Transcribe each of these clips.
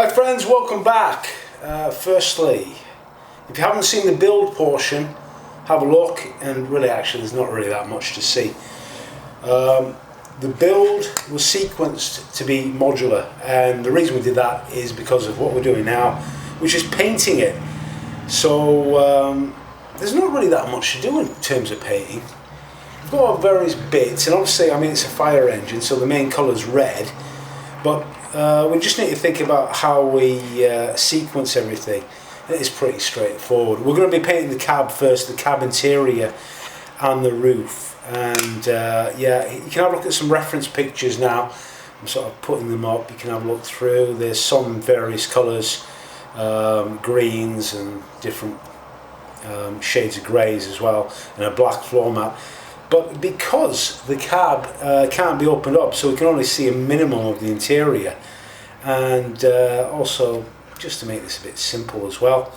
Hi friends, welcome back. Firstly, if you haven't seen the build portion, have a look, and really actually there's not really that much to see. The build was sequenced to be modular, and the reason we did that is because of what we're doing now, which is painting it. So there's not really that much to do in terms of painting. We've got our various bits, and obviously, I mean, it's a fire engine, so the main colour is red, but we just need to think about how we sequence everything. It is pretty straightforward. We're going to be painting the cab first, the cab interior and the roof. And yeah, you can have a look at some reference pictures now. I'm sort of putting them up. You can have a look through. There's some various colours, greens and different shades of greys as well, and a black floor mat. But because the cab can't be opened up, so we can only see a minimum of the interior, and also just to make this a bit simple as well,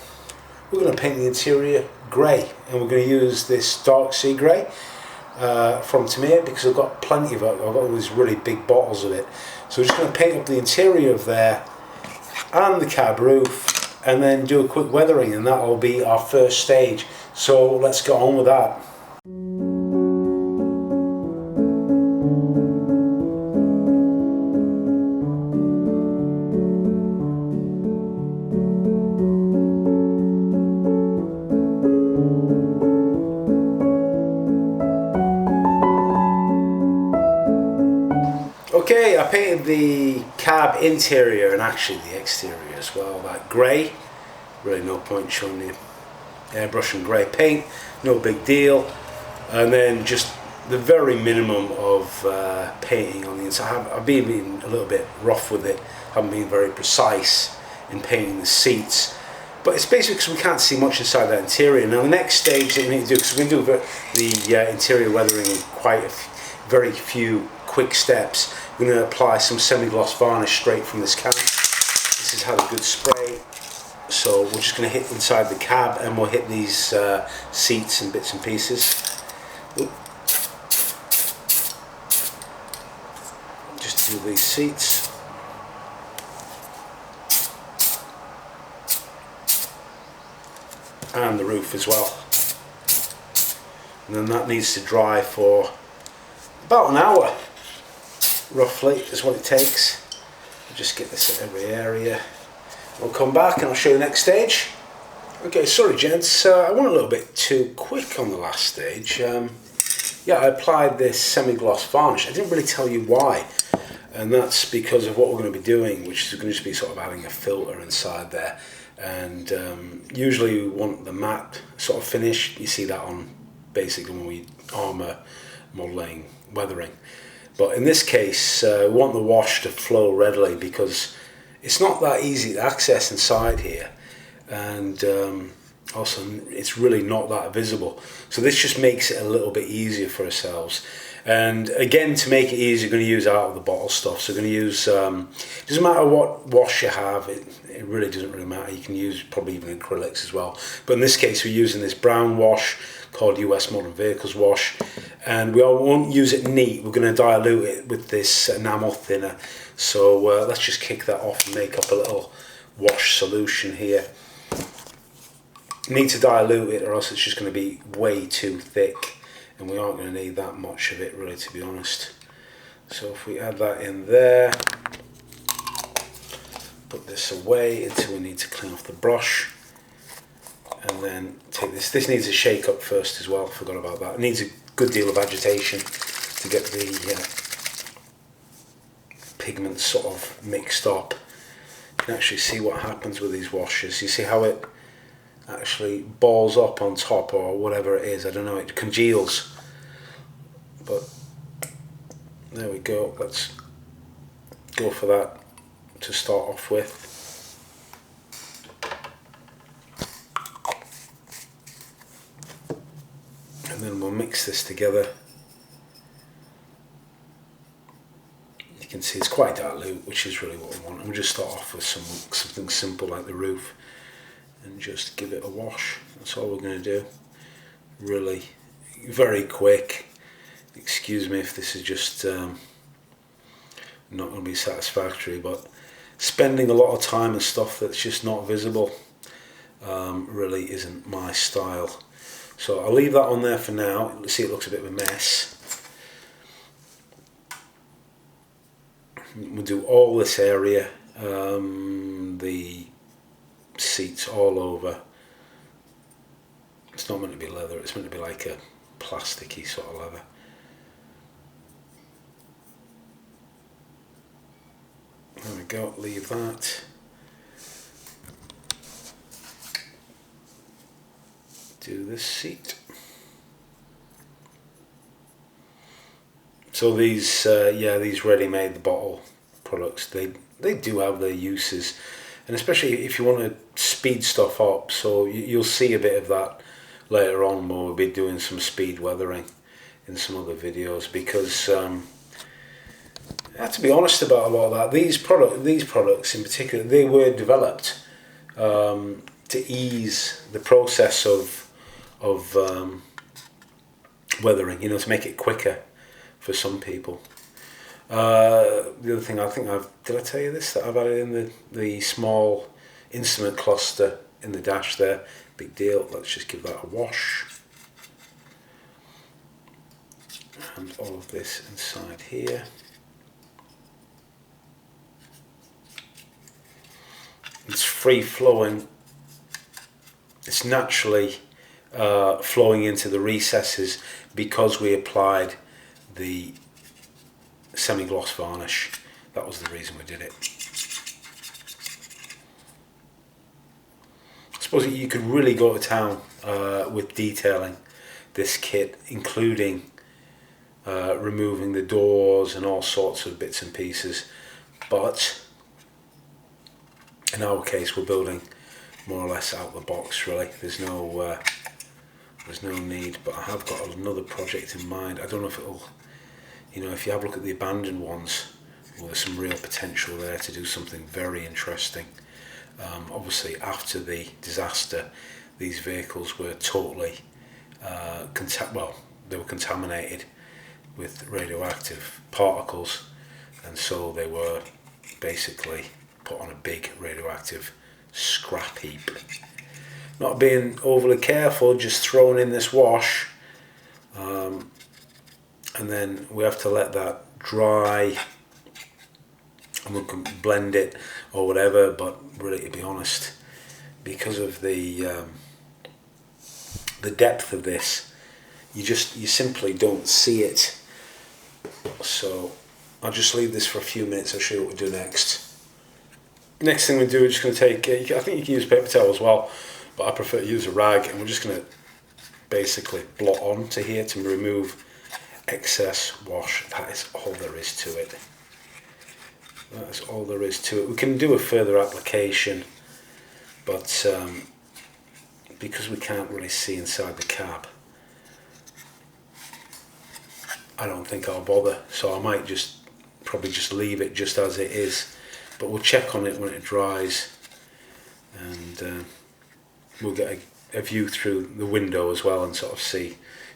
we're going to paint the interior grey, and we're going to use this dark sea grey from Tamir, because I've got plenty of it. I've got all these really big bottles of it, so we're just going to paint up the interior of there and the cab roof, and then do a quick weathering, and that will be our first stage. So let's get on with that. Okay, I painted the cab interior and actually the exterior as well, that grey. Really no point showing you airbrush and grey paint, no big deal. And then just the very minimum of painting on the inside. I've been a little bit rough with it, haven't been very precise in painting the seats. But it's basically because we can't see much inside that interior. Now the next stage that we need to do, because we're going to do the interior weathering in quite very few quick steps. We're going to apply some semi-gloss varnish straight from this can. This has had a good spray, so we're just going to hit inside the cab, and we'll hit these seats and bits and pieces. Oop. Just do these seats. And the roof as well. And then that needs to dry for about an hour. Roughly is what it takes. I'll just get this at every area. We'll come back and I'll show you the next stage. Okay, sorry gents, I went a little bit too quick on the last stage. Yeah, I applied this semi-gloss varnish. I didn't really tell you why, and that's because of what we're going to be doing, which is going to just be sort of adding a filter inside there. And usually we want the matte sort of finish. You see that on basically when we armour modelling, weathering. But in this case, we want the wash to flow readily, because it's not that easy to access inside here, and also it's really not that visible. So this just makes it a little bit easier for ourselves. And again, to make it easier, we're going to use out of the bottle stuff. So we're going to use, it doesn't matter what wash you have, it really doesn't really matter. You can use probably even acrylics as well. But in this case, we're using this brown wash called US Modern Vehicles wash, and we won't use it neat. We're going to dilute it with this enamel thinner. So let's just kick that off and make up a little wash solution here. You need to dilute it, or else it's just going to be way too thick, and we aren't going to need that much of it, really, to be honest. So if we add that in there, put this away until we need to clean off the brush. And then take this. This needs a shake up first as well. Forgot about that. It needs a good deal of agitation to get the pigments sort of mixed up. You can actually see what happens with these washes. You see how it actually balls up on top, or whatever it is. I don't know. It congeals. But there we go. Let's go for that to start off with. And then we'll mix this together. You can see it's quite dilute, which is really what we want. And we'll just start off with something simple like the roof, and just give it a wash. That's all we're going to do. Really very quick. Excuse me if this is just not going to be satisfactory, but spending a lot of time and stuff that's just not visible really isn't my style. So I'll leave that on there for now. See, it looks a bit of a mess. We'll do all this area, the seats all over. It's not meant to be leather, it's meant to be like a plasticky sort of leather. There we go, leave that. Do this seat. So these, these ready-made bottle products, they do have their uses, and especially if you want to speed stuff up. So you'll see a bit of that later on when we'll be doing some speed weathering in some other videos, because I have to be honest about a lot of that. These products in particular, they were developed to ease the process of weathering, you know, to make it quicker for some people. The other thing, did I tell you this, that I've added in the small instrument cluster in the dash there. Big deal. Let's just give that a wash. And all of this inside here. It's free flowing. It's naturally flowing into the recesses because we applied the semi-gloss varnish. That was the reason we did it. I suppose you could really go to town with detailing this kit, including removing the doors and all sorts of bits and pieces, but in our case we're building more or less out the box really. There's no need, but I have got another project in mind. I don't know if it'll, you know, if you have a look at the abandoned ones, well, there's some real potential there to do something very interesting. Obviously after the disaster, these vehicles were totally they were contaminated with radioactive particles, and so they were basically put on a big radioactive scrap heap. Not being overly careful, just throwing in this wash, and then we have to let that dry, and we can blend it or whatever. But really, to be honest, because of the depth of this, you simply don't see it. So I'll just leave this for a few minutes. I'll show you what we do next. Next thing we do, we're just going to take, I think you can use paper towel as well, but I prefer to use a rag, and we're just going to basically blot on to here to remove excess wash. That is all there is to it. That is all there is to it. We can do a further application, but because we can't really see inside the cab, I don't think I'll bother. So I might probably just leave it just as it is, but we'll check on it when it dries, and we'll get a view through the window as well and sort of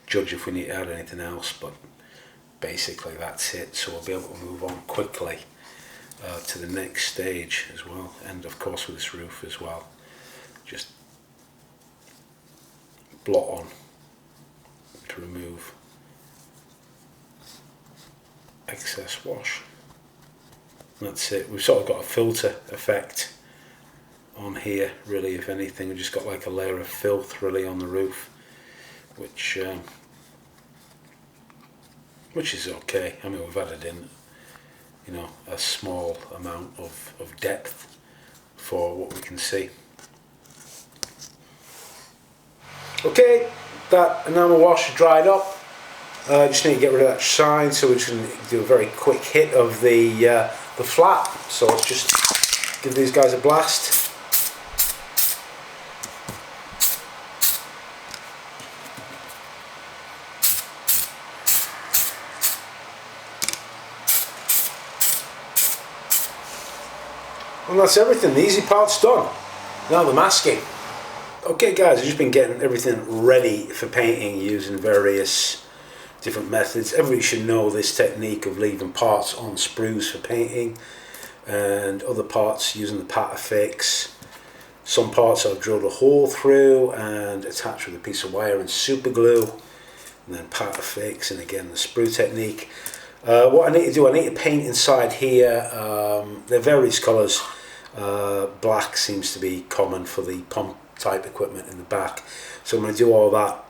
judge if we need to add anything else. But basically that's it, so we'll be able to move on quickly to the next stage as well, and of course with this roof as well. Just blot on to remove excess wash. That's it. We've sort of got a filter effect on here really. If anything, we've just got like a layer of filth really on the roof, which is okay. I mean, we've added in, you know, a small amount of depth for what we can see. Okay, that enamel wash dried up. Just need to get rid of that shine, so we're just going to do a very quick hit of the flap. So let's just give these guys a blast. And that's everything. The easy part's done. Now the masking. Okay guys, I've just been getting everything ready for painting using various different methods. Everybody should know this technique of leaving parts on sprues for painting. and other parts using the Patafix. Some parts I've drilled a hole through and attached with a piece of wire and super glue, and then Patafix, and again the sprue technique. What I need to do, I need to paint inside here. There are various colours. Black seems to be common for the pump type equipment in the back, so I'm going to do all that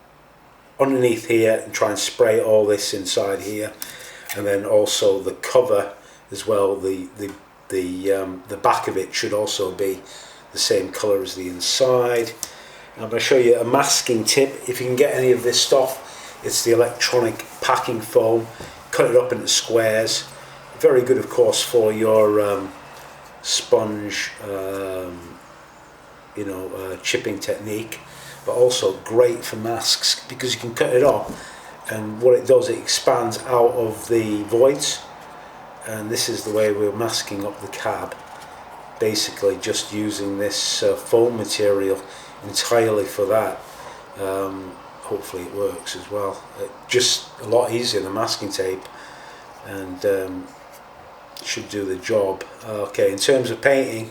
underneath here and try and spray all this inside here, and then also the cover as well. The back of it should also be the same colour as the inside. And I'm going to show you a masking tip. If you can get any of this stuff, it's the electronic packing foam. Cut it up into squares. Very good, of course, for your sponge, chipping technique, but also great for masks because you can cut it up, and what it does, it expands out of the voids. And this is the way we're masking up the cab, basically just using this foam material entirely for that. Hopefully it works as well. Just a lot easier than masking tape, and should do the job. Okay, in terms of painting,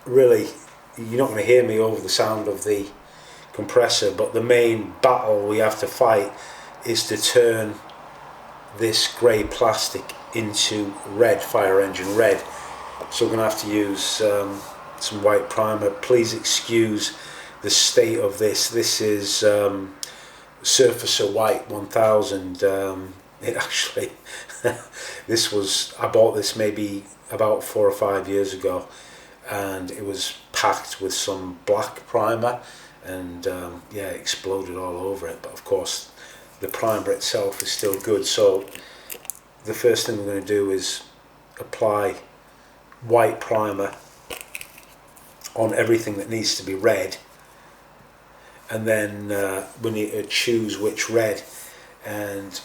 really you're not going to hear me over the sound of the compressor, but the main battle we have to fight is to turn this grey plastic into red, fire engine red. So we're going to have to use some white primer. Please excuse the state of this. This is Surfacer White 1000. It actually I bought this maybe about 4 or 5 years ago, and it was packed with some black primer, and yeah, it exploded all over it. But of course the primer itself is still good, so the first thing we're going to do is apply white primer on everything that needs to be red, and then we need to choose which red. And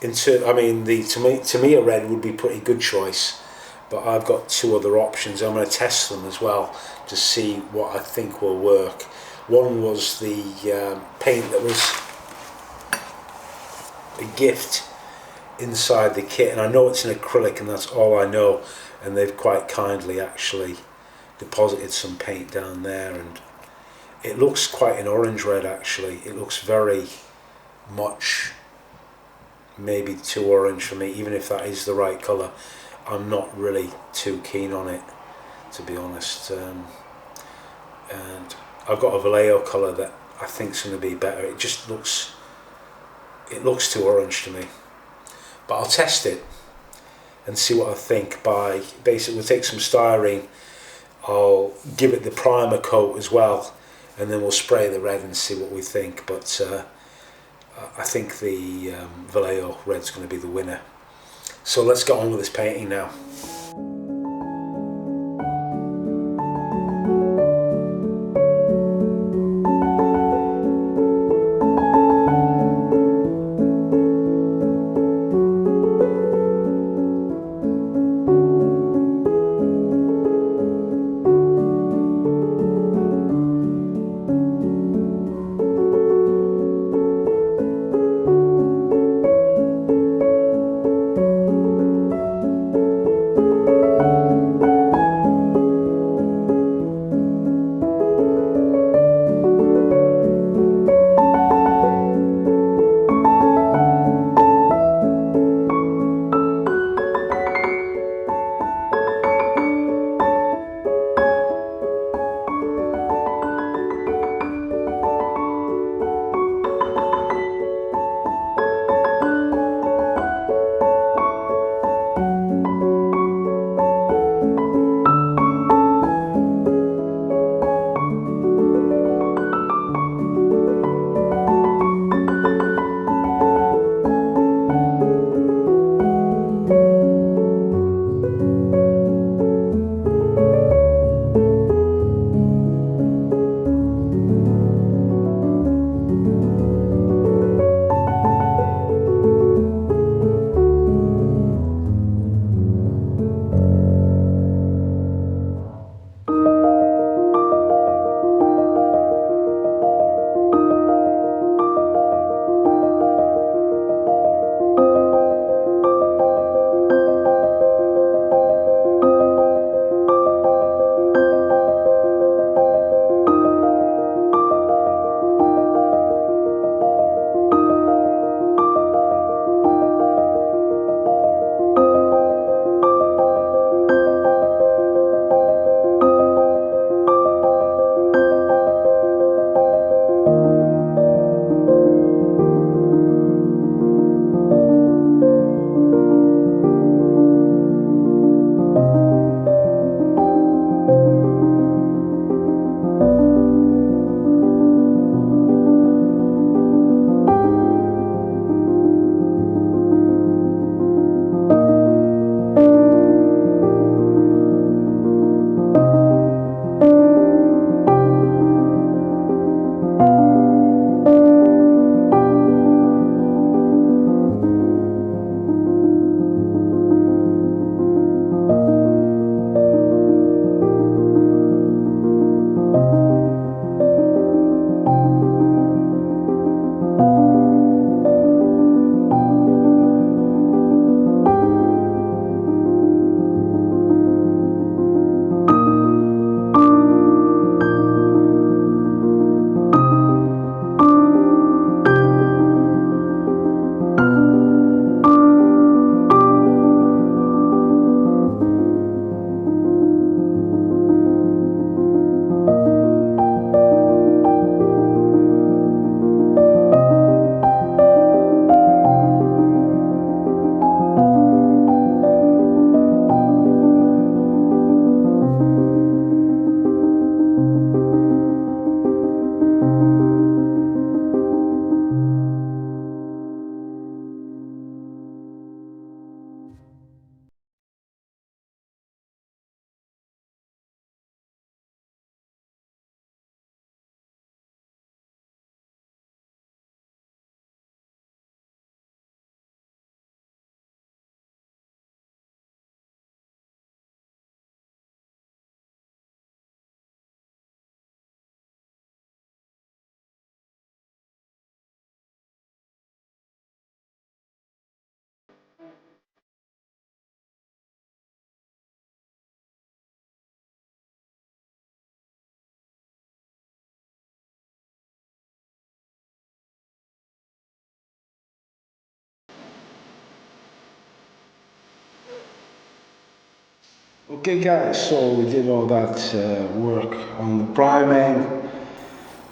to me a red would be a pretty good choice, but I've got 2 other options. I'm going to test them as well to see what I think will work. One was the paint that was a gift inside the kit, and I know it's an acrylic, and that's all I know, and they've quite kindly actually deposited some paint down there, and it looks quite an orange red actually. It looks very much maybe too orange for me. Even if that is the right colour, I'm not really too keen on it, to be honest. And I've got a Vallejo colour that I think is going to be better. It just looks too orange to me, but I'll test it and see what I think. By basically, we'll take some styrene, I'll give it the primer coat as well, and then we'll spray the red and see what we think. But I think the Vallejo red's going to be the winner. So let's get on with this painting now. Okay guys, so we did all that work on the priming,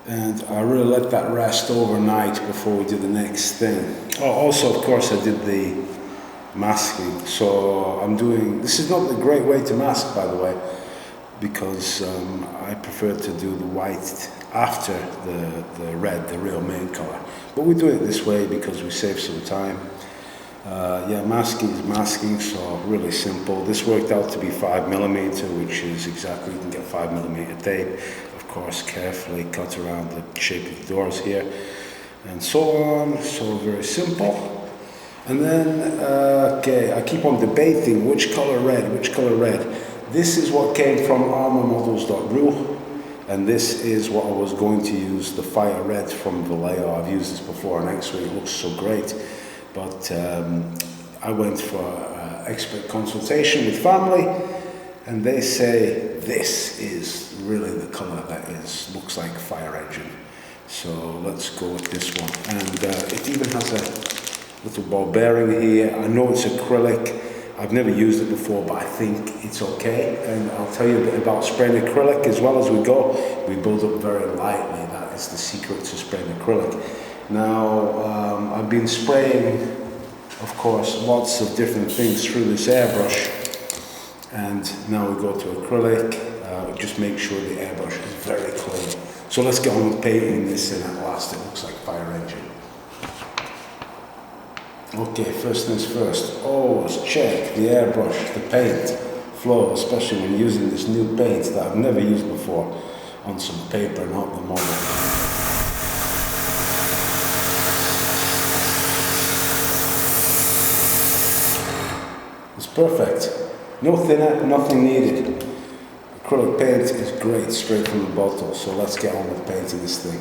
and I really let that rest overnight before we do the next thing. Oh, also of course I did the masking, so I'm doing, this is not the great way to mask by the way, because I prefer to do the white after the red, the real main color. But we do it this way because we save some time. Yeah, masking is masking, so really simple. This worked out to be 5mm, which is exactly, you can get 5mm tape. Of course, carefully cut around the shape of the doors here, and so on. So very simple. And then, okay, I keep on debating which color red, which color red. This is what came from armormodels.ru. And this is what I was going to use, the fire red from Vallejo. I've used this before on X-ray, it looks so great. But I went for expert consultation with family, and they say this is really the colour that looks like a fire engine. So let's go with this one. And it even has a little ball bearing here. I know it's acrylic. I've never used it before, but I think it's okay. And I'll tell you a bit about spraying acrylic as well as we go. We build up very lightly. That is the secret to spraying acrylic. Now, I've been spraying, of course, lots of different things through this airbrush, and now we go to acrylic. Just make sure the airbrush is very clean. So let's get on with painting this, and at last it looks like a fire engine. Okay, first things first, always check the airbrush, the paint flow, especially when using this new paint that I've never used before on some paper, not the model. It's perfect. No thinner, nothing needed. Acrylic paint is great straight from the bottle, so let's get on with painting this thing.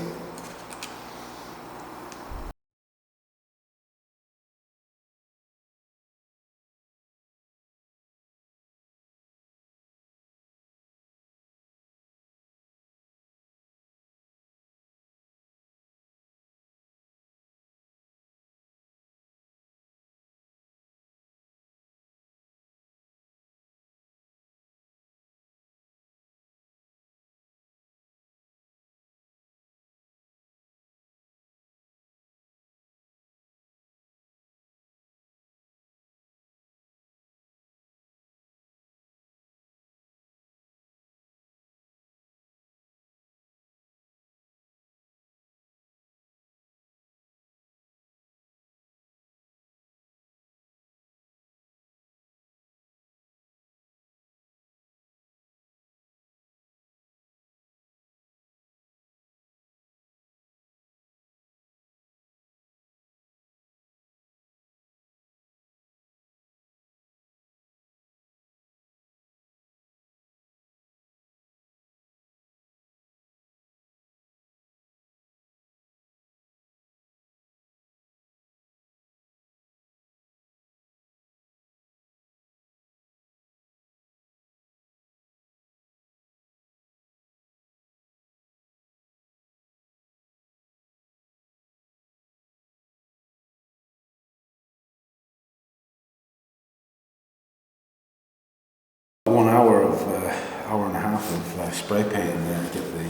Hour and a half of spray painting there to get the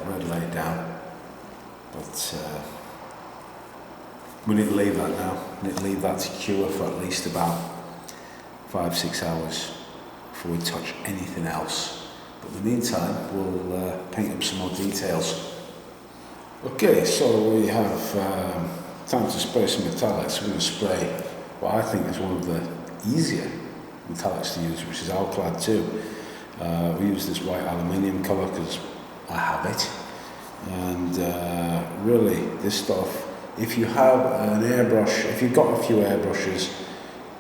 red laid down, but we need to leave that now. We need to leave that to cure for at least about 5-6 hours before we touch anything else. But in the meantime, we'll paint up some more details. Okay, so we have time to spray some metallics. We're going to spray what I think is one of the easier metallics to use, which is alclad 2. We use this white aluminium colour because I have it, and really this stuff, if you have an airbrush, if you've got a few airbrushes,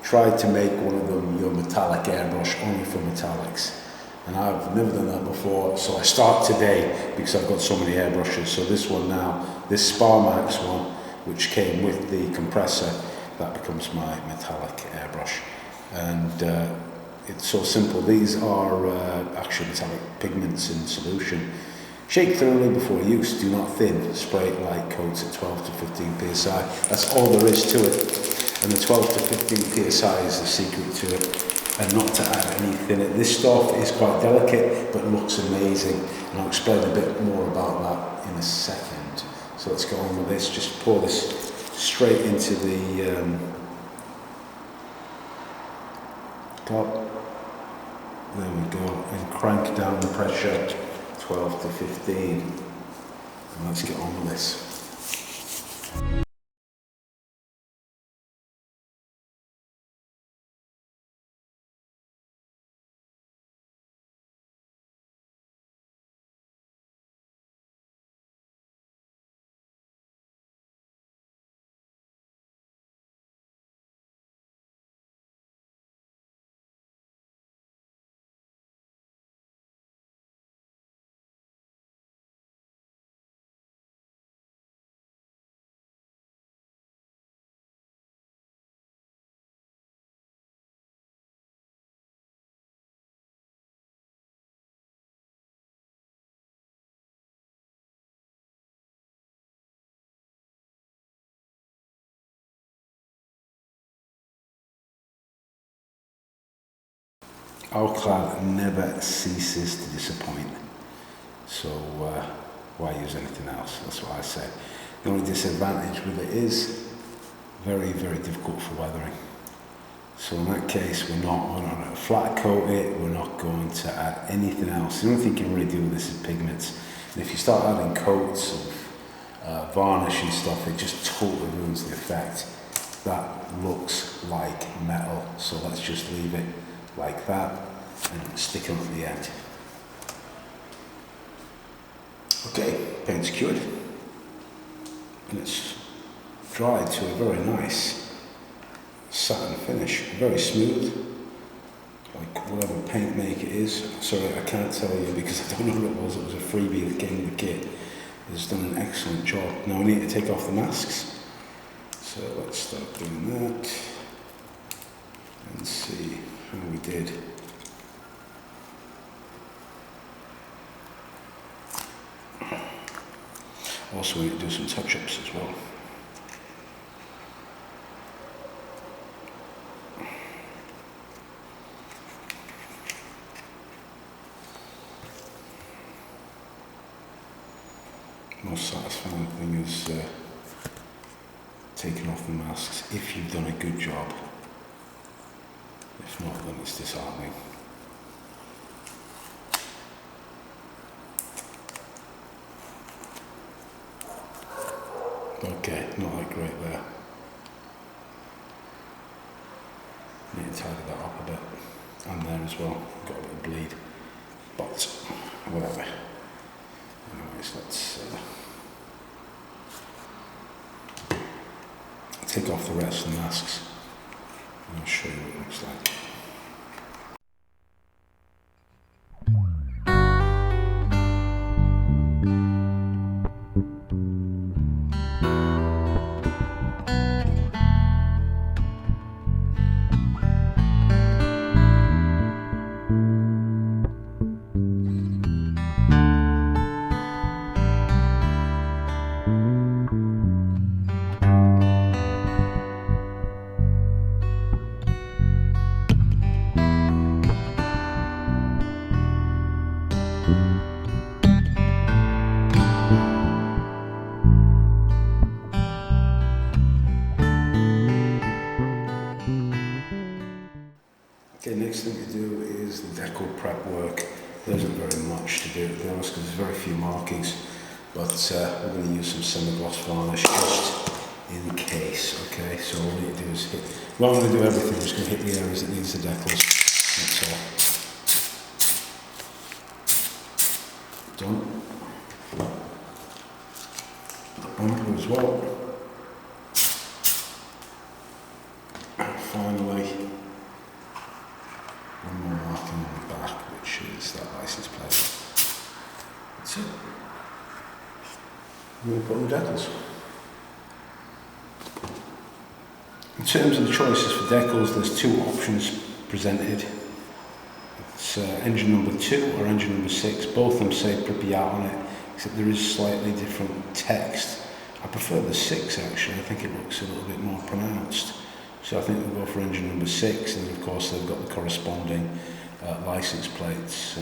try to make one of them your metallic airbrush only for metallics. And I've never done that before, so I start today because I've got so many airbrushes. So this one now, this Sparmax one, which came with the compressor, that becomes my metallic airbrush. And it's so simple. These are actual metallic pigments in solution. Shake thoroughly before use, do not thin. Spray it light coats at 12 to 15 psi. That's all there is to it. And the 12 to 15 psi is the secret to it. and not to add anything. This stuff is quite delicate but looks amazing, and I'll explain a bit more about that in a second. So let's go on with this. Just pour this straight into the top. There we go, and crank down the pressure 12 to 15. And let's get on with this. Alclad never ceases to disappoint, so why use anything else? That's what I say. The only disadvantage with it is very, very difficult for weathering. So in that case, we're not going to flat coat it, we're not going to add anything else. The only thing you can really do with this is pigments. And if you start adding coats of varnish and stuff, it just totally ruins the effect. That looks like metal, so let's just leave it like that and stick them at the end. Okay, paint's cured and it's dried to a very nice satin finish, very smooth, like whatever paint make it is. Sorry, I can't tell you because I don't know what it was. It was a freebie that came with the kit. It's done an excellent job. Now we need to take off the masks, so let's start doing that and see how we did. Also, we need to do some touch-ups as well. Most satisfying thing is taking off the masks if you've done a good job. If not, then it's disheartening. Okay, not that great there. Need to tidy that up a bit. And there as well, got a bit of bleed. But, whatever. Anyways, let's take off the rest of the masks and I'll show you what it looks like. Okay, next thing to do is the Decal prep work. There isn't very much to do, to be honest, because there's very few markings, but we're going to use some semi-gloss varnish just in case. Okay, so all we need to do is hit, well, I'm going to do everything, I'm just going to hit the areas that needs the decals, that's all. Done. The bumper as well. And finally, one more marking on the back, which is that license plate. That's it. We'll put on the decals. In terms of the choices for decals, there's two options presented. It's engine number 2 or engine number 6. Both of them say Pripyat on it, except there is slightly different text. I prefer the 6 actually. I think it looks a little bit more pronounced. So I think we'll go for engine number 6, and then of course they've got the corresponding license plates. I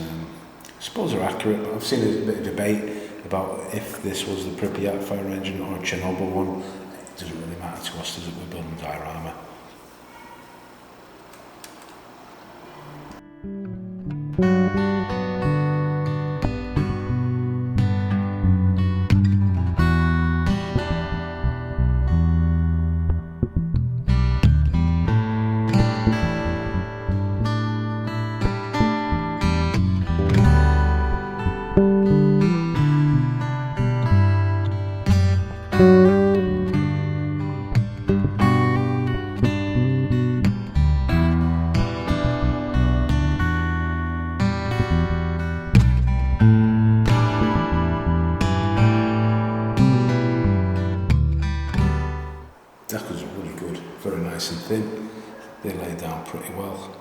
suppose they're accurate, but I've seen a bit of debate about if this was the Pripyat fire engine or a Chernobyl one. It doesn't really matter to us, does it? We're building a diorama. Decals are really good, very nice and thin. They lay down pretty well.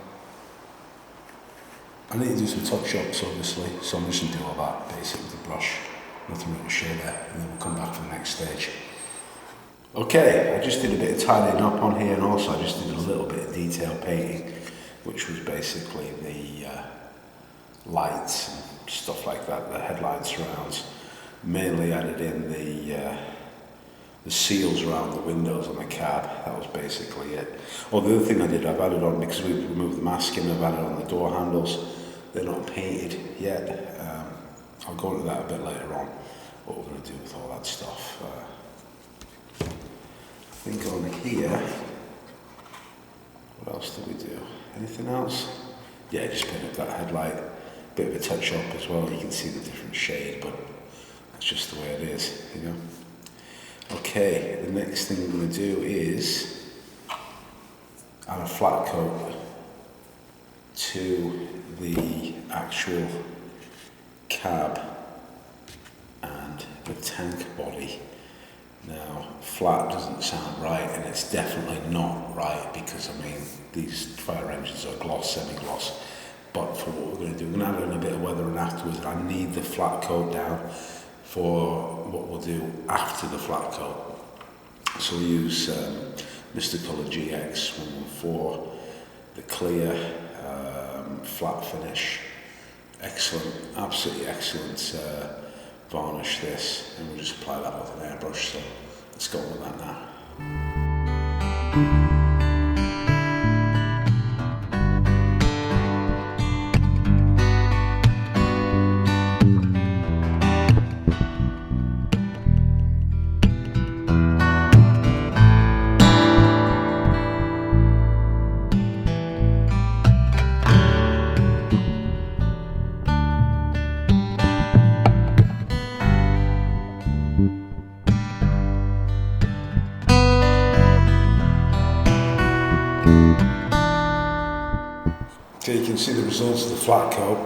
I need to do some top shots obviously, so I'm just going to do all that basically with the brush. Nothing really to show there, and then we'll come back for the next stage. Okay, I just did a bit of tidying up on here, and also I just did a little bit of detail painting, which was basically the lights and stuff like that, the headlight surrounds. Mainly added in the seals around the windows on the cab. That was basically it. Oh, the other thing I did, I've added on, because we've removed the masking, I've added on the door handles. They're not painted yet. I'll go into that a bit later on, what we're going to do with all that stuff. I think on here, what else did we do? Anything else? Yeah, just paint up that headlight. Bit of a touch up as well. You can see the different shade, but that's just the way it is, you know. Okay, the next thing we're going to do is add a flat coat to the actual cab and the tank body. Now, flat doesn't sound right, and it's definitely not right, because I mean these fire engines are gloss, semi-gloss. But for what we're going to do, we're going to add in a bit of weathering afterwards, and I need the flat coat down for what we'll do after the flat coat. So we'll use Mr. Colour GX 114, the clear flat finish, excellent, absolutely excellent varnish this, and we'll just apply that with an airbrush. So let's go on with that now. So you can see the results of the flat coat.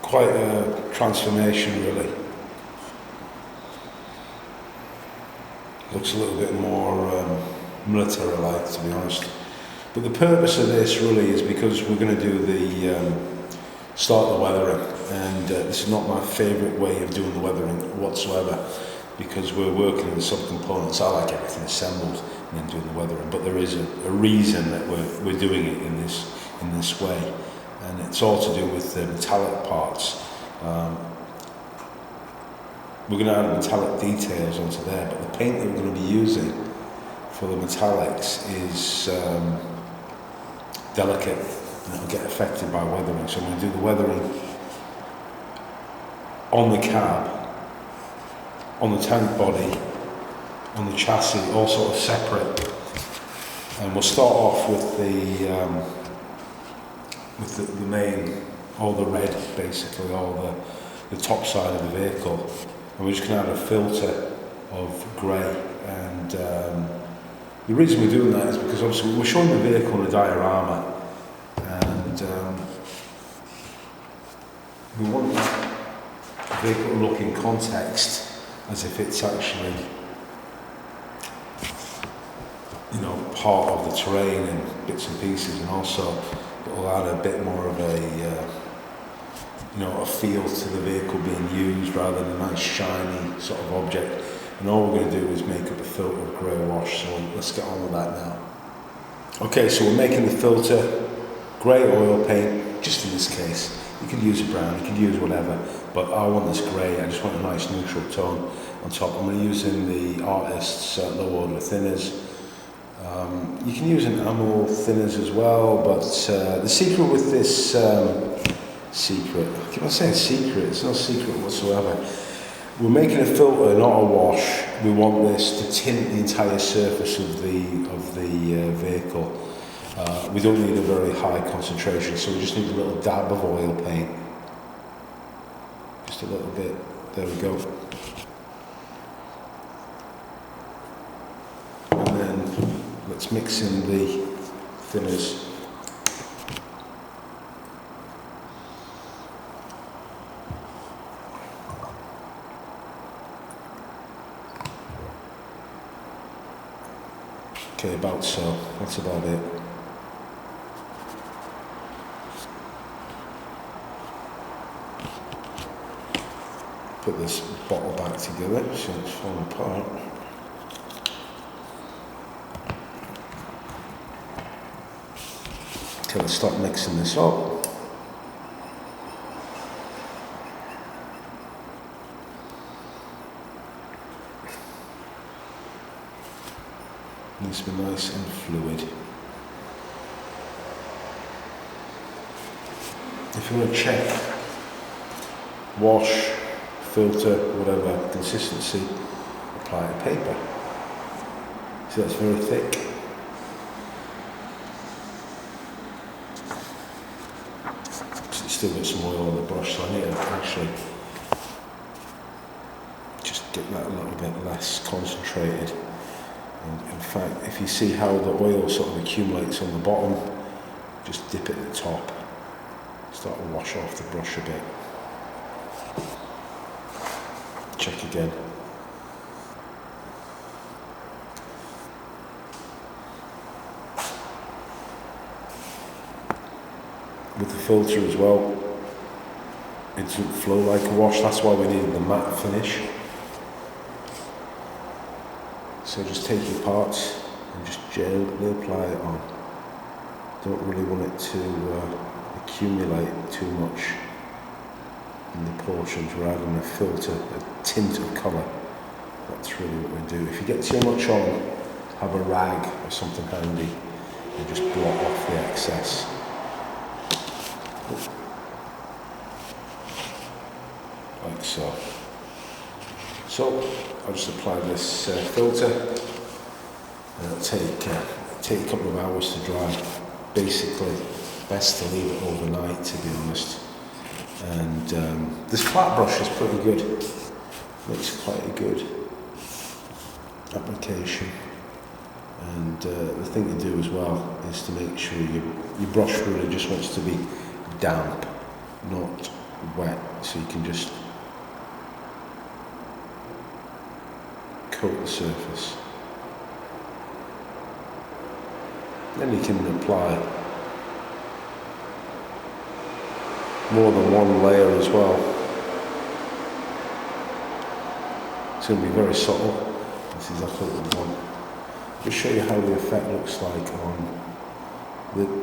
Quite a transformation really. Looks a little bit more military-like, to be honest. But the purpose of this really is because we're going to do the start the weathering, and this is not my favourite way of doing the weathering whatsoever, because we're working in the subcomponents. I like everything assembled and then doing the weathering, but there is a reason that we're doing it in this way, and it's all to do with the metallic parts. We're going to add metallic details onto there, but the paint that we're going to be using for the metallics is delicate, and it'll get affected by weathering. So I'm going to do the weathering on the cab, on the tank body, on the chassis, all sort of separate. And we'll start off with the main, all the red basically, all the top side of the vehicle. And we're just going to add a filter of grey. And the reason we're doing that is because obviously we're showing the vehicle in a diorama, and we want the vehicle to look in context as if it's actually, you know, part of the terrain and bits and pieces, and also it'll add a bit more of a you know, a feel to the vehicle being used rather than a nice shiny sort of object. And all we're going to do is make up a filter of grey wash, so let's get on with that now. Okay, so we're making the filter grey oil paint, just in this case. You could use a brown, you could use whatever, but I want this grey. I just want a nice neutral tone on top. I'm going to use in the Artist's low order thinners. You can use an ammo thinners as well, but the secret with this secret, I keep on saying secret, it's no secret whatsoever. We're making a filter, not a wash. We want this to tint the entire surface of the vehicle. We don't need a very high concentration, so we just need a little dab of oil paint. Just a little bit. There we go. And then let's mix in the thinners. Okay, about so. That's about it. Put this bottle back together so it's falling apart. Okay, let's start mixing this up. Needs to be nice and fluid. If you want to check wash, filter, whatever consistency, apply a paper. See, that's very thick. It's still got some oil on the brush, so I need to actually just get that a little bit less concentrated. And in fact, if you see how the oil sort of accumulates on the bottom, just dip it at the top. Start to wash off the brush a bit. Check again. With the filter as well, it doesn't flow like a wash, that's why we needed the matte finish. So just take your parts and just gently apply it on. Don't really want it to accumulate too much in the portions. We're adding a filter, a tint of colour. That's really what we do. If you get too much on, have a rag or something handy and just blot off the excess. Like so. So I'll just apply this filter, and it'll take a couple of hours to dry. Basically, best to leave it overnight, to be honest. And this flat brush is pretty good. Makes quite a good application. And the thing to do as well is to make sure your brush really just wants to be damp, not wet, so you can just coat the surface. Then you can apply more than one layer as well. It's going to be very subtle. This is exactly what we want. Just show you how the effect looks like on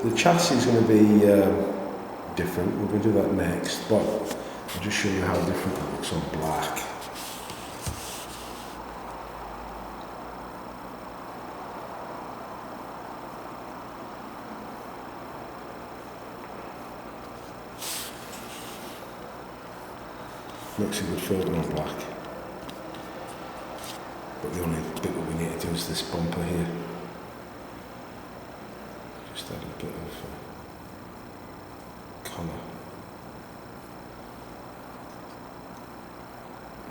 the chassis. Is going to be different. We're going to do that next, but I'll just show you how different it looks on black. Makes a good filter on black. But the only bit that we need to do is this bumper here. Just add a bit of colour.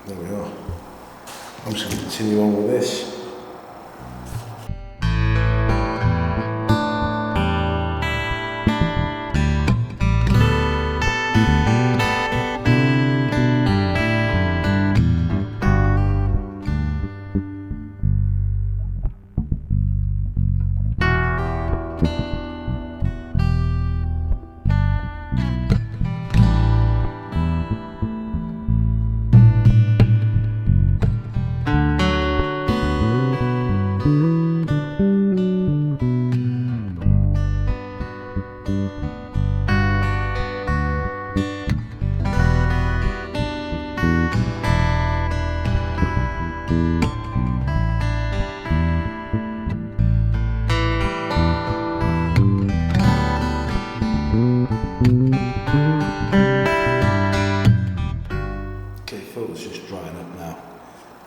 There we are. I'm just going to continue on with this. Okay, filter's just drying up now.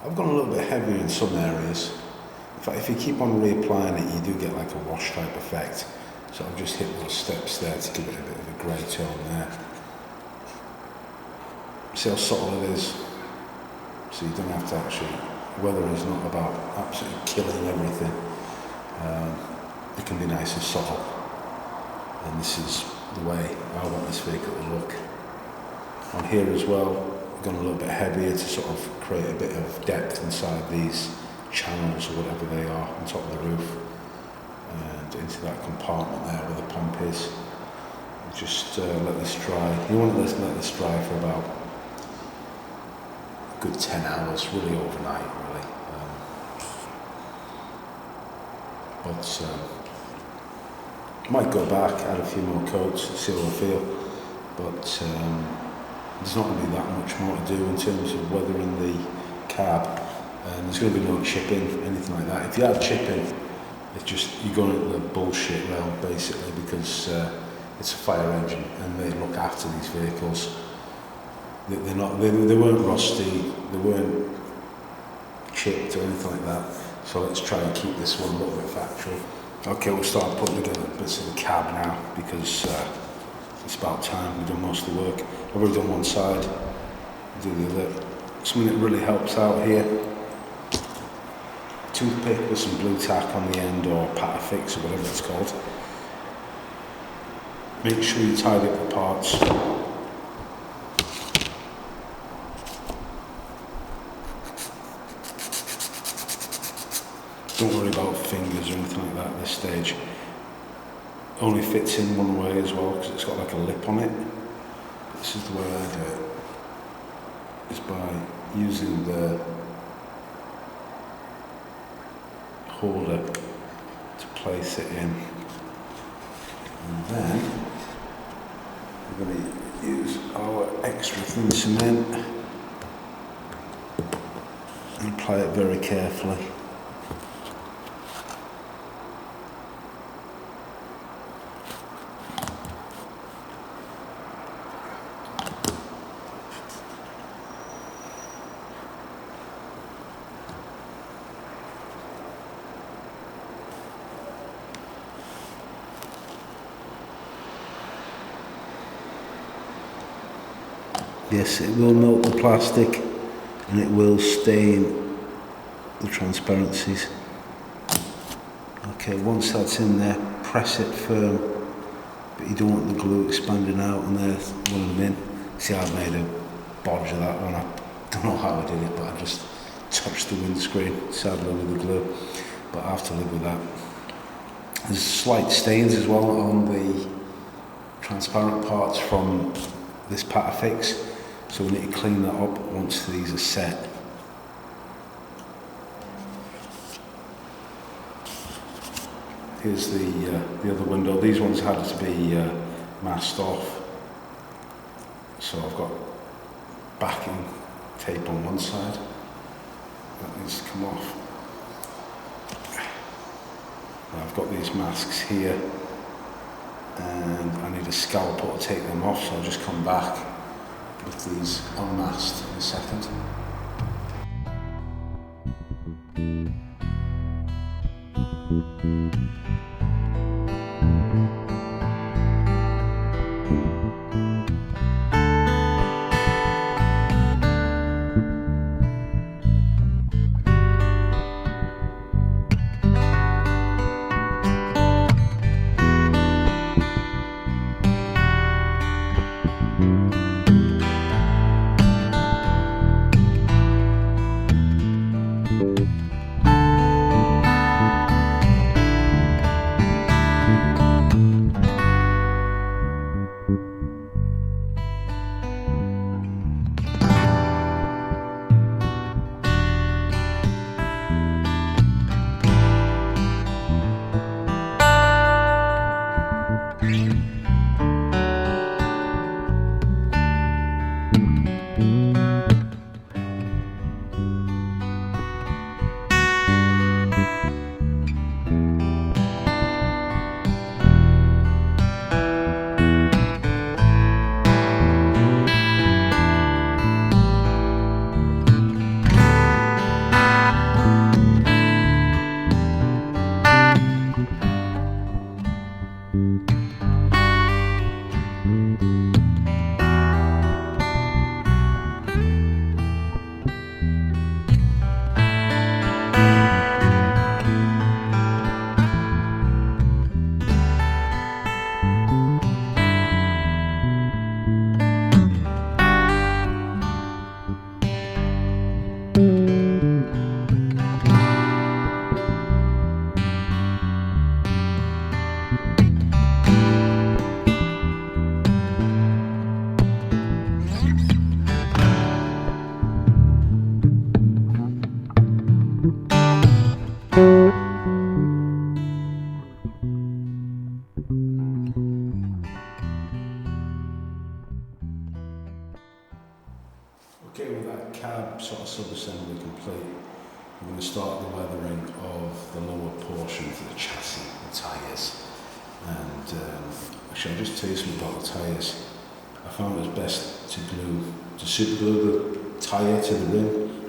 I've gone a little bit heavier in some areas. In fact, if you keep on reapplying it, you do get like a wash type effect. So I've just hit those steps there to give it a bit of a grey tone there. See how subtle it is? So you don't have to actually, weather is not about absolutely killing everything. It can be nice and subtle. And this is the way I want this vehicle to look. On here as well, I've gone a little bit heavier to sort of create a bit of depth inside these channels or whatever they are on top of the roof. And into that compartment there where the pump is. Just let this dry. You want to let this dry for about a good 10 hours, really overnight, really. Might go back, add a few more coats, see how I feel. But there's not going to be that much more to do in terms of weathering the cab. There's going to be no chipping, anything like that. If you add chipping, it's just, you're going into the bullshit realm basically, because it's a fire engine and they look after these vehicles. They weren't rusty, they weren't chipped or anything like that. So let's try and keep this one a little bit factual. Okay, we'll start putting together bits of the cab now, because it's about time. We've done most of the work. I've already done one side, do the other. Something that really helps out here, toothpick with some blue tack on the end, or Patafix or whatever it's called. Make sure you tidy up the parts. Don't worry about fingers or anything like that at this stage. Only fits in one way as well, because it's got like a lip on it. This is the way I do it, is by using the holder to place it in. And then we're going to use our extra thin cement and apply it very carefully. Yes, it will melt the plastic and it will stain the transparencies. Okay, once that's in there, press it firm, but you don't want the glue expanding out and there's one of them in. See, I've made a bodge of that one. I don't know how I did it, but I just touched the windscreen, sadly, with the glue, but I have to live with that. There's slight stains as well on the transparent parts from this Patafix. So we need to clean that up once these are set. Here's the other window. These ones had to be masked off. So I've got backing tape on one side. That needs to come off. Now I've got these masks here, and I need a scalpel to take them off, so I'll just come back with these unmasked in a second. Okay, with that cab sort of sub-assembly complete, we're going to start the weathering of the lower portion of the chassis, the tyres. And actually I'll just tell you something about the tyres. I found it was best to super glue the tyre to the rim,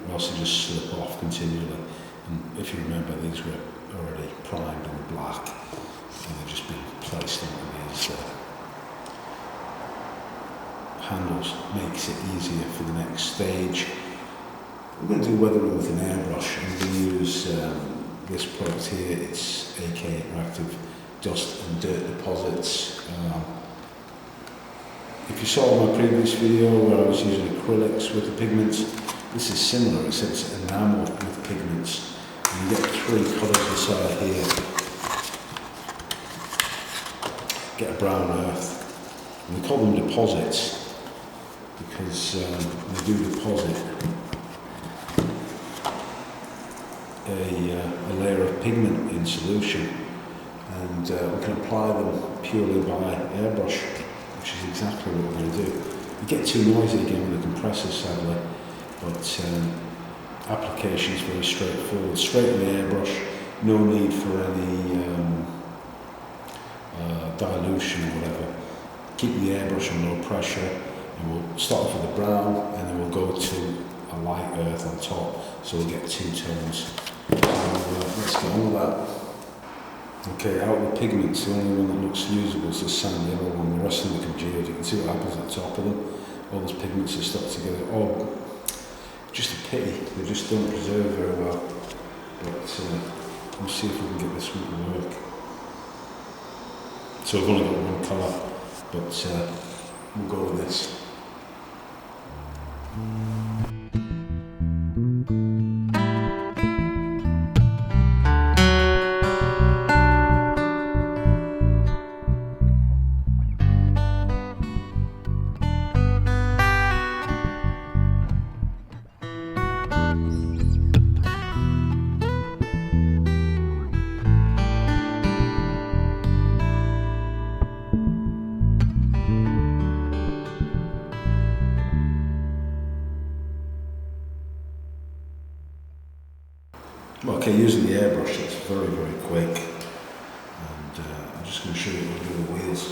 or else they just slip off continually. And if you remember, these were already primed in black, and they've just been placed onto these handles. Makes it easier for the next stage. We're going to do weathering with an airbrush, and we use this product here. It's Airbrushed dust and dirt deposits. If you saw my previous video where I was using acrylics with the pigments, this is similar, except it's enamel with pigments. And you get 3 colours inside here. Get a brown earth. And we call them deposits because they do deposit a layer of pigment in solution, and we can apply them purely by airbrush, which is exactly what we're going to do. You get too noisy again with the compressor, sadly, but application is very straightforward. Straight in the airbrush, no need for any dilution or whatever. Keep the airbrush on low pressure, and we'll start off with the brown, and then we'll go to a light earth on top, so we'll get 2 tones. Let's get on with that. Okay, out of the pigments, the only one that looks usable is the sand yellow one. The rest of them are congealed. You can see what happens at the top of them. All those pigments are stuck together. Oh, just a pity. They just don't preserve very well. But we'll see if we can get this one to work. So we've only got one colour, but we'll go with this. Okay, using the airbrush, it's very, very quick, and I'm just going to show you what I do with the wheels.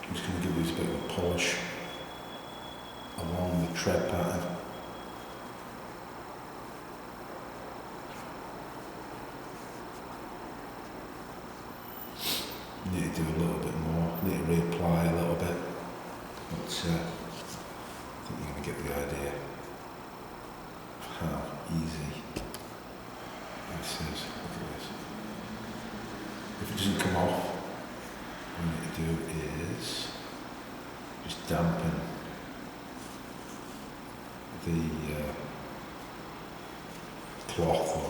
I'm just going to give these a bit of a polish along the tread pattern. Need to do a little bit more, need to reapply a little bit, but I think you're going to get the idea of how easy this is. Look at this. If it doesn't come off, what you need to do is just dampen the cloth or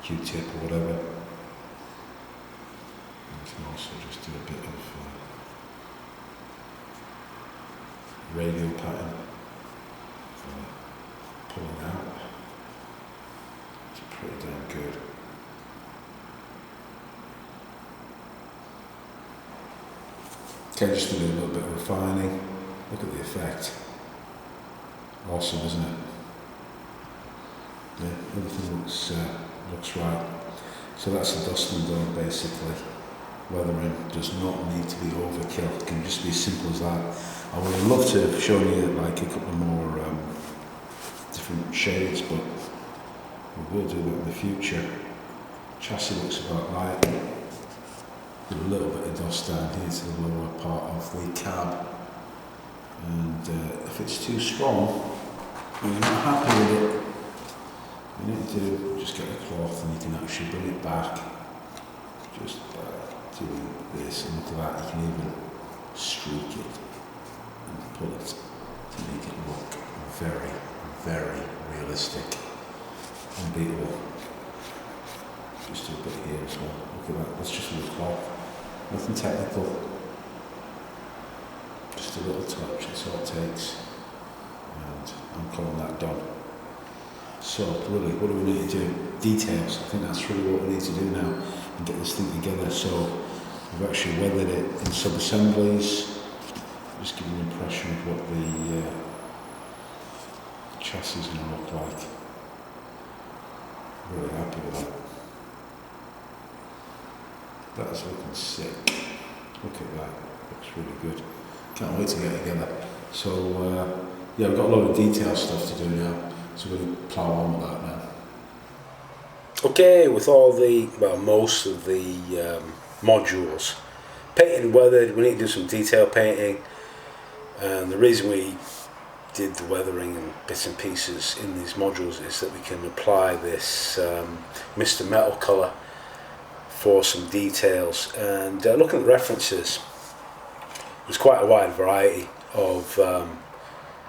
Q-tip or whatever. And you can also just do a bit of radial pattern for pulling out. It's pretty damn good. Okay, just do a little bit of refining. Look at the effect. Awesome, isn't it? Yeah, everything looks right. So that's the dusting done, basically. Weathering does not need to be overkill. It can just be as simple as that. I would have loved to have shown you like a couple more different shades, but we will do that in the future. Chassis looks about right. With a little bit of dust down here to the lower part of the cab. And if it's too strong, and you're not happy with it, you need to just get a cloth and you can actually bring it back. Just by doing this, and look at that, you can even streak it and pull it to make it look very, very realistic. Unbeatable. Just do a bit here as well. Look at that, that's just with a cloth. Nothing technical. Just a little touch, that's all it takes. And I'm calling that done. So, really, what do we need to do? Details. I think that's really what we need to do now and get this thing together. So, we've actually weathered it in sub-assemblies. Just give you an impression of what the chassis is going to look like. Really happy with that. That's looking sick. Look at that. Looks really good. Can't wait to get it together. So yeah, we've got a lot of detail stuff to do now. So we're going to plough on with that now. Okay, with all the, well, most of the modules painted and weathered, we need to do some detail painting. And the reason we did the weathering and bits and pieces in these modules is that we can apply this Mr. Metal colour for some details. And looking at references, there's quite a wide variety of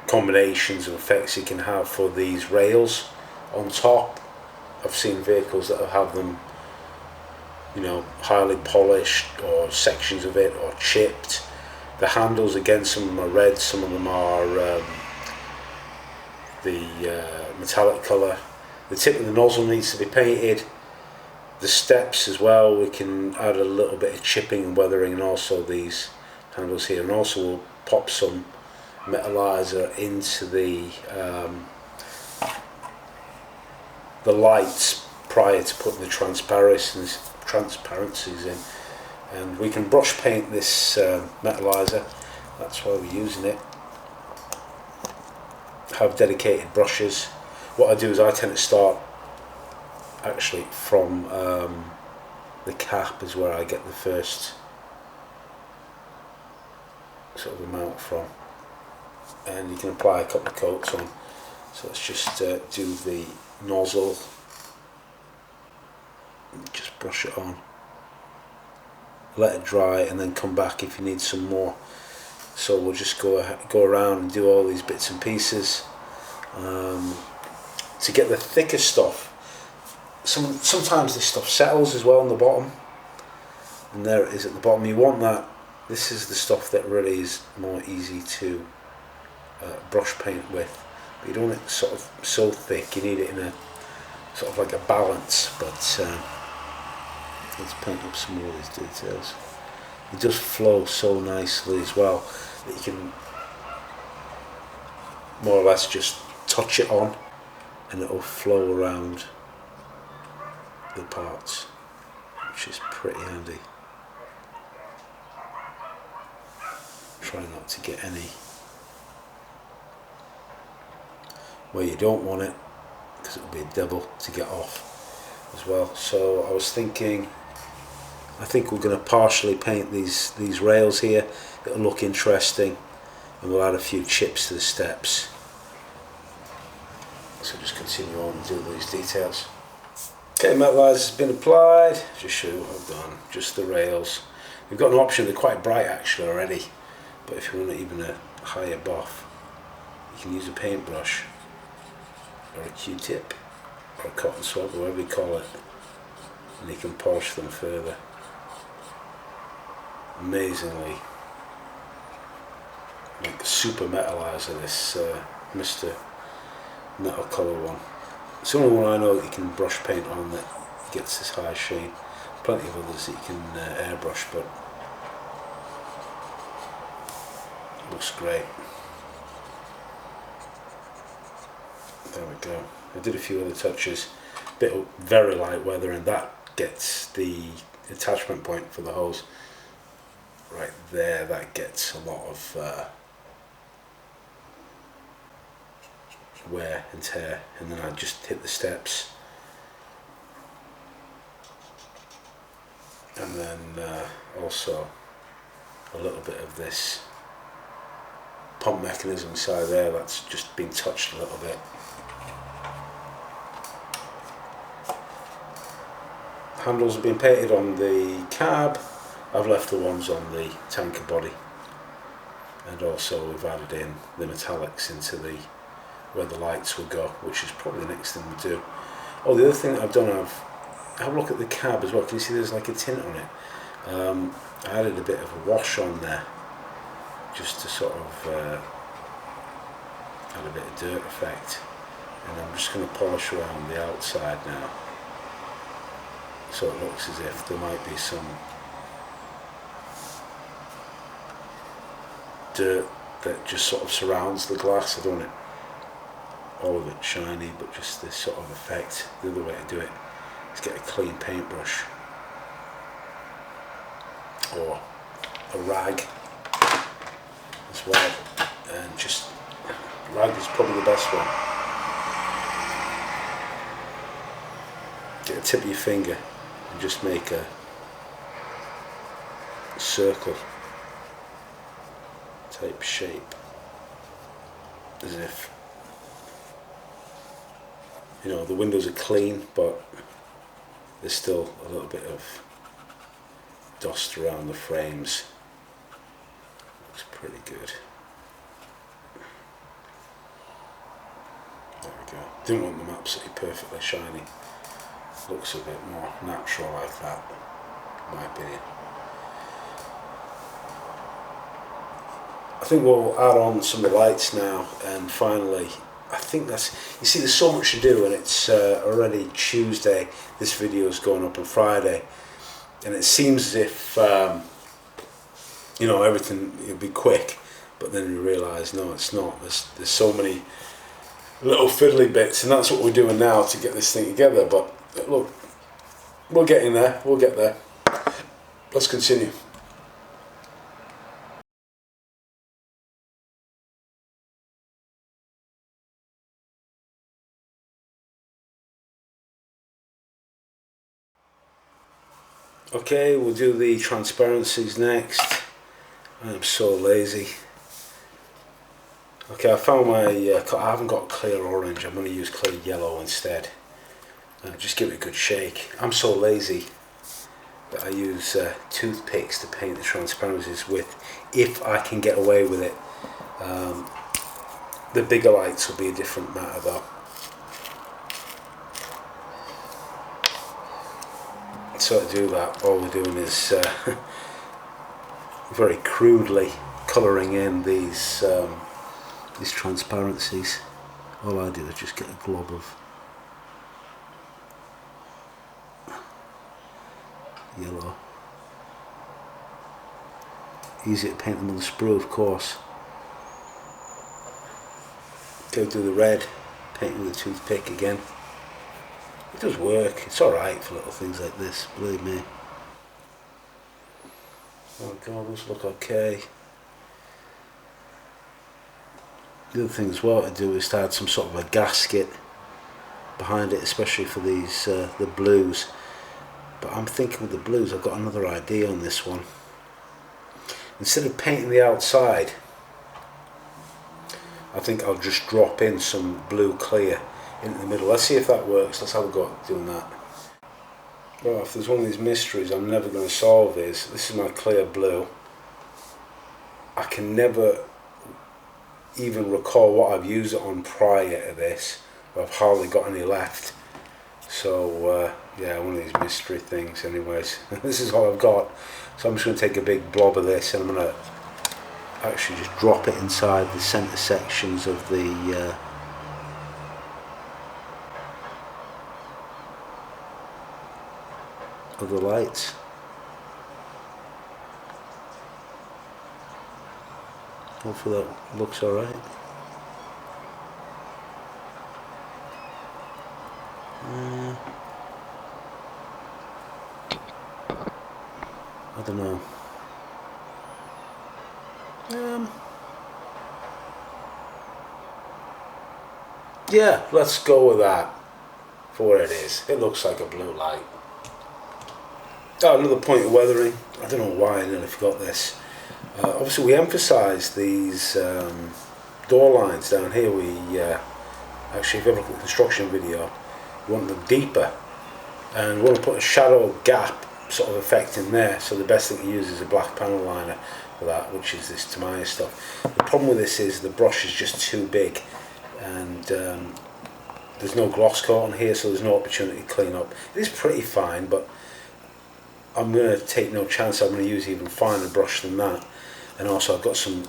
combinations of effects you can have for these rails on top. I've seen vehicles that have them, you know, highly polished, or sections of it or chipped. The handles, again, some of them are red, some of them are the metallic colour. The tip of the nozzle needs to be painted. The steps as well, we can add a little bit of chipping and weathering, and also these handles here, and also we'll pop some metallizer into the lights prior to putting the transparencies in. And we can brush paint this metallizer, that's why we're using it. Have dedicated brushes. What I do is I tend to start actually from the cap is where I get the first sort of amount from, and you can apply a couple of coats on. So let's just do the nozzle and just brush it on, let it dry, and then come back if you need some more. So we'll just go around and do all these bits and pieces to get the thicker stuff. Sometimes this stuff settles as well on the bottom, and there it is at the bottom. You want that. This is the stuff that really is more easy to brush paint with, but you don't want it sort of so thick. You need it in a sort of like a balance. But let's paint up some more of these details. It does flow so nicely as well that you can more or less just touch it on and it will flow around the parts, which is pretty handy. Try not to get any where you don't want it, because it will be a devil to get off as well. So I was thinking, I think we're going to partially paint these rails here. It'll look interesting, and we'll add a few chips to the steps. So just continue on and do these details. Okay, metalizer has been applied. Just show you what I've done. Just the rails. We've got an option. They're quite bright actually already, but if you want even a higher buff, you can use a paintbrush or a Q-tip or a cotton swab, whatever you call it, and you can polish them further. Amazingly, like super metalizer, this Mr. Metal colour one. It's the only one I know that you can brush paint on that gets this high sheen. Plenty of others that you can airbrush, but it looks great. There we go. I did a few other touches, bit of very light weather, and that gets the attachment point for the hose right there. That gets a lot of wear and tear, and then I just hit the steps, and then also a little bit of this pump mechanism side there, that's just been touched a little bit. Handles have been painted on the cab. I've left the ones on the tanker body, and also we've added in the metallics into the where the lights will go, which is probably the next thing we'll do. Oh, the other thing that I've done, have a look at the cab as well. Can you see there's like a tint on it? I added a bit of a wash on there just to sort of add a bit of dirt effect, and I'm just going to polish around the outside now, so it looks as if there might be some dirt that just sort of surrounds the glass. I don't want it all of it shiny, but just this sort of effect. The other way to do it is get a clean paintbrush or a rag as well, and just rag is probably the best one. Get the tip of your finger and just make a circle type shape, as if, you know, the windows are clean but there's still a little bit of dust around the frames. Looks pretty good. There we go. Didn't want them absolutely perfectly shiny. Looks a bit more natural like that, in my opinion. I think we'll add on some of the lights now, and finally, I think that's, you see, there's so much to do, and it's already Tuesday. This video is going up on Friday, and it seems as if you know, everything will be quick, but then you realise no, it's not. There's so many little fiddly bits, and that's what we're doing now to get this thing together. But look, we're getting there. We'll get there. Let's continue. Okay, we'll do the transparencies next. I'm so lazy. Okay, I found my, I haven't got clear orange, I'm going to use clear yellow instead. Just give it a good shake. I'm so lazy that I use toothpicks to paint the transparencies with, if I can get away with it. The bigger lights will be a different matter though. So to do that, all we're doing is very crudely colouring in these transparencies. All I do is just get a glob of yellow. Easy to paint them on the sprue, of course. Go do the red, paint with a toothpick again. It does work, it's alright for little things like this, believe me. Oh god, those look okay. The other thing as well to do is to add some sort of a gasket behind it, especially for these the blues. But I'm thinking with the blues, I've got another idea on this one. Instead of painting the outside, I think I'll just drop in some blue clear into the middle. Let's see if that works. Let's have a go at doing that. Well, if there's one of these mysteries I'm never going to solve, is this is my clear blue. I can never even recall what I've used it on prior to this. I've hardly got any left. So yeah, one of these mystery things anyways. This is all I've got. So I'm just going to take a big blob of this, and I'm going to actually just drop it inside the centre sections of the lights. Hopefully that looks alright. I don't know. Yeah, let's go with that for what it is. It looks like a blue light. Oh, another point of weathering. I don't know why I nearly forgot this. Obviously we emphasise these door lines down here. We actually, if you ever look at the construction video, we want them deeper, and we want to put a shadow gap sort of effect in there. So the best thing to use is a black panel liner for that, which is this Tamiya stuff. The problem with this is the brush is just too big, and there's no gloss coat on here, so there's no opportunity to clean up. It is pretty fine, but I'm going to take no chance. I'm going to use even finer brush than that. And also I've got some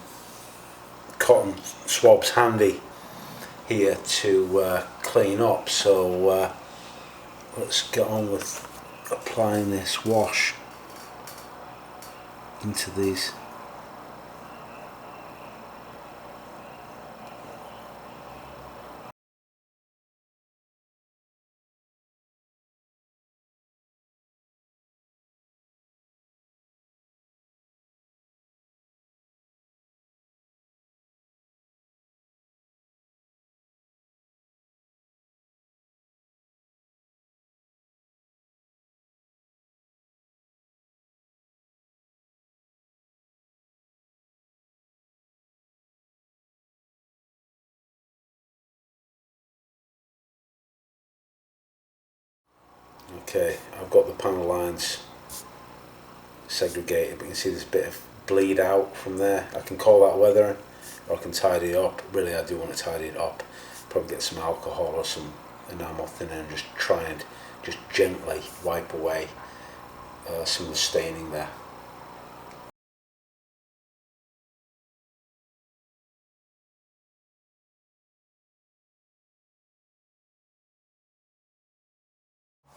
cotton swabs handy here to clean up. So let's get on with applying this wash into these. Okay, I've got the panel lines segregated, but you can see this bit of bleed out from there. I can call that weathering, or I can tidy it up. Really, I do want to tidy it up. Probably get some alcohol or some enamel thinner and just try and just gently wipe away some of the staining there.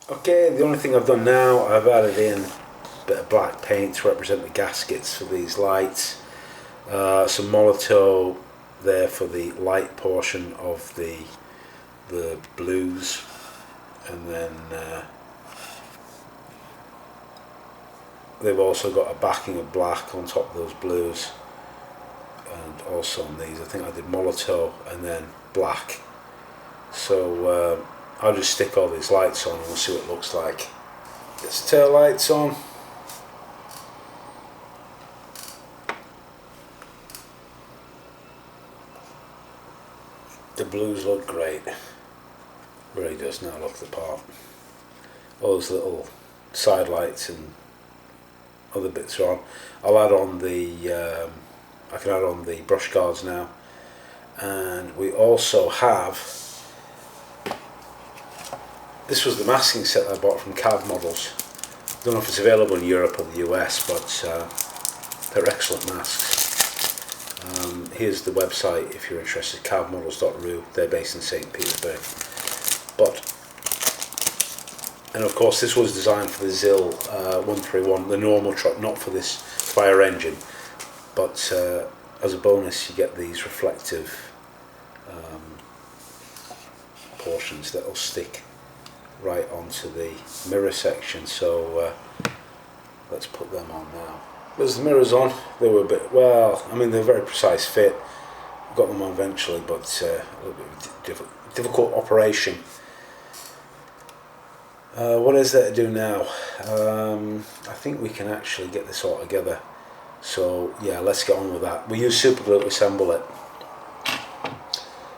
Okay, the only thing I've done now, I've added in a bit of black paint to represent the gaskets for these lights, some Molotow there for the light portion of the blues, and then they've also got a backing of black on top of those blues, and also on these I think I did Molotow and then black. So I'll just stick all these lights on and we'll see what it looks like. Get the tail lights on. The blues look great. Really does now look the part. All those little side lights and other bits are on. I'll add on the I can add on the brush guards now, and we also have, this was the masking set that I bought from CAD Models. I don't know if it's available in Europe or the US, but they're excellent masks. Here's the website if you're interested, cadmodels.ru. They're based in St. Petersburg. And of course this was designed for the ZIL 131, the normal truck, not for this fire engine. But as a bonus you get these reflective portions that will stick right onto the mirror section. So let's put them on now. There's the mirrors on. They were a bit, well, I mean they're a very precise fit. Got them on eventually, but a little bit of a difficult operation. What is there to do now? I think we can actually get this all together. So yeah, let's get on with that. We use super glue to assemble it.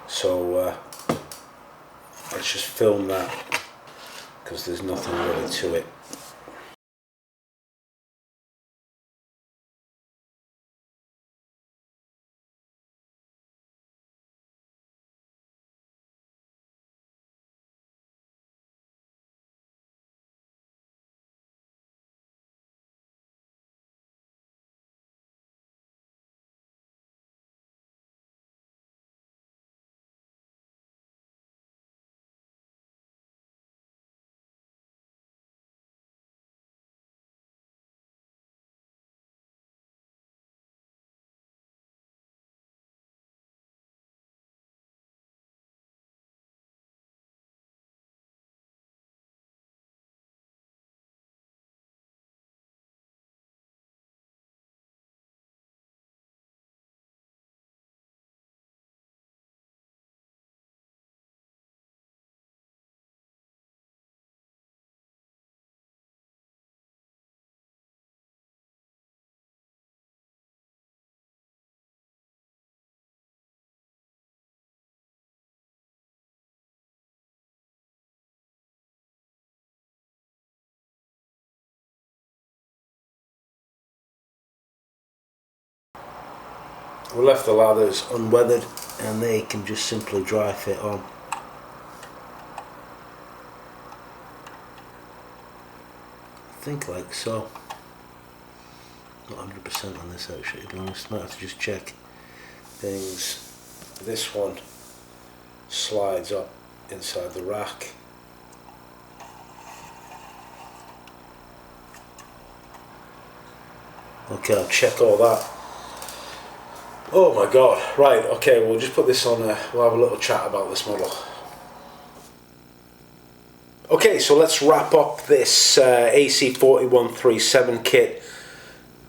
So let's just film that, because there's nothing really to it. We left the ladders unweathered and they can just simply dry fit on. I think like so. Not 100% on this actually, to be honest. Might have to just check things. This one slides up inside the rack. Okay, I'll check all that. Oh my god, right, okay, we'll just put this on, we'll have a little chat about this model. Okay, so let's wrap up this AC-40-137 kit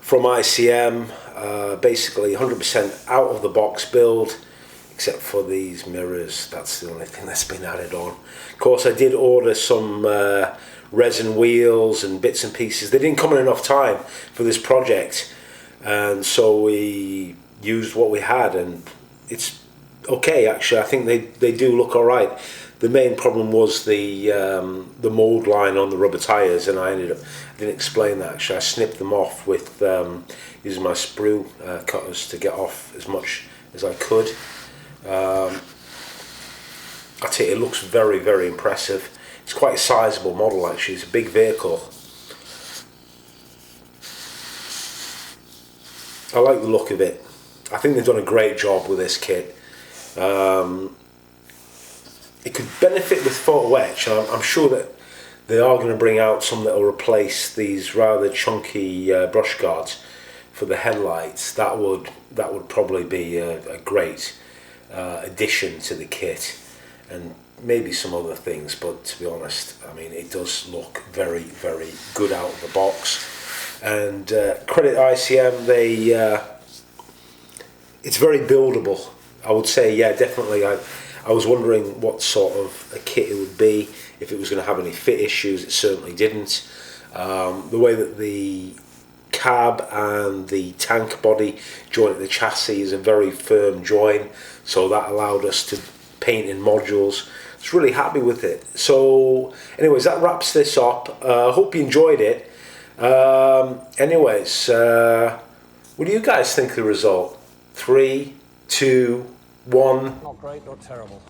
from ICM, basically 100% out of the box build, except for these mirrors. That's the only thing that's been added on. Of course, I did order some resin wheels and bits and pieces. They didn't come in enough time for this project, and so we used what we had, and it's okay. Actually, I think they do look all right. The main problem was the mold line on the rubber tires, and I didn't explain that. Actually, I snipped them off with using my sprue cutters to get off as much as I could. I tell you, it looks very, very impressive. It's quite a sizable model actually. It's a big vehicle. I like the look of it. I think they've done a great job with this kit. It could benefit with photo etch, and I'm sure that they are going to bring out some that will replace these rather chunky brush guards for the headlights. That would probably be a great addition to the kit, and maybe some other things. But to be honest, I mean, it does look very, very good out of the box. And credit ICM, it's very buildable. I would say, yeah, definitely. I was wondering what sort of a kit it would be, if it was going to have any fit issues. It certainly didn't. The way that the cab and the tank body join at the chassis is a very firm join, so that allowed us to paint in modules. I was really happy with it. So anyways, that wraps this up. Hope you enjoyed it. Anyways, what do you guys think of the result? 3, 2, 1. Not great, not terrible.